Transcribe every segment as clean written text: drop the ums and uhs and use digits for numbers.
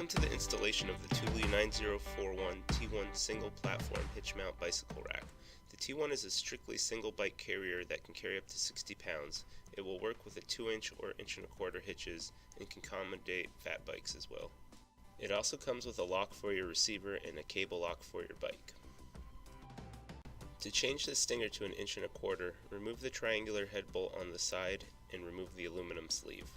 Welcome to the installation of the Thule 9041 T1 single platform hitch mount bicycle rack. The T1 is a strictly single bike carrier that can carry up to 60 pounds. It will work with a 2-inch or 1.25-inch hitches and can accommodate fat bikes as well. It also comes with a lock for your receiver and a cable lock for your bike. To change the stinger to 1.25 inch, remove the triangular head bolt on the side and remove the aluminum sleeve.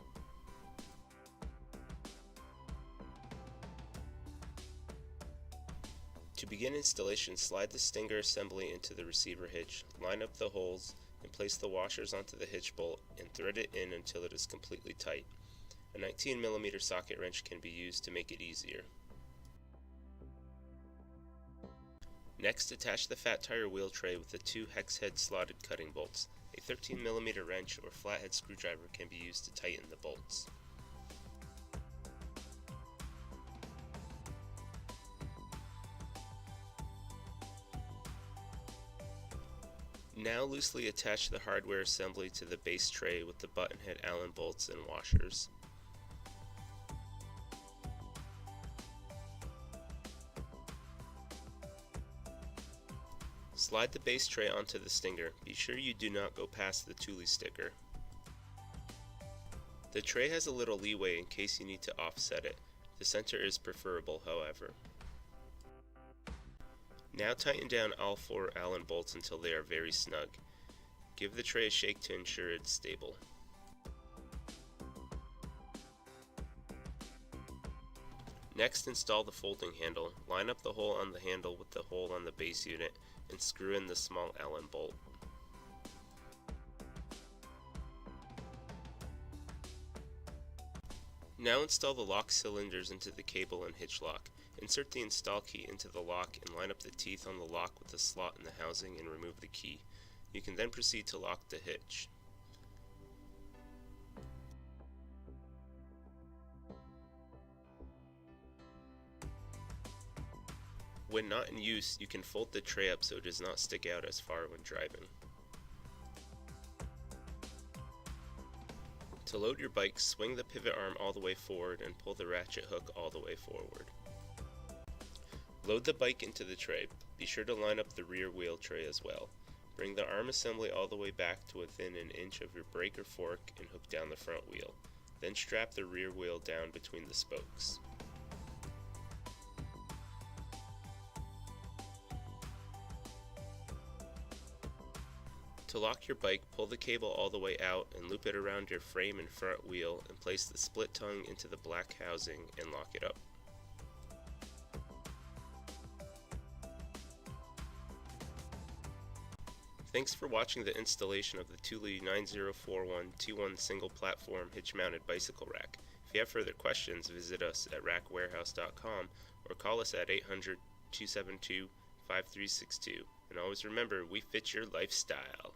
To begin installation, slide the stinger assembly into the receiver hitch, line up the holes, and place the washers onto the hitch bolt and thread it in until it is completely tight. A 19mm socket wrench can be used to make it easier. Next, attach the fat tire wheel tray with the 2 hex head slotted cutting bolts. A 13mm wrench or flathead screwdriver can be used to tighten the bolts. Now loosely attach the hardware assembly to the base tray with the button head Allen bolts and washers. Slide the base tray onto the stinger. Be sure you do not go past the Thule sticker. The tray has a little leeway in case you need to offset it. The center is preferable, however. Now tighten down all 4 Allen bolts until they are very snug. Give the tray a shake to ensure it's stable. Next, install the folding handle. Line up the hole on the handle with the hole on the base unit and screw in the small Allen bolt. Now install the lock cylinders into the cable and hitch lock. Insert the install key into the lock and line up the teeth on the lock with the slot in the housing and remove the key. You can then proceed to lock the hitch. When not in use, you can fold the tray up so it does not stick out as far when driving. To load your bike, swing the pivot arm all the way forward and pull the ratchet hook all the way forward. Load the bike into the tray. Be sure to line up the rear wheel tray as well. Bring the arm assembly all the way back to within 1 inch of your brake or fork and hook down the front wheel. Then strap the rear wheel down between the spokes. To lock your bike, pull the cable all the way out and loop it around your frame and front wheel and place the split tongue into the black housing and lock it up. Thanks for watching the installation of the Thule 9041 T1 single platform hitch mounted bicycle rack. If you have further questions, visit us at rackwarehouse.com or call us at 800-272-5362. And always remember, we fit your lifestyle.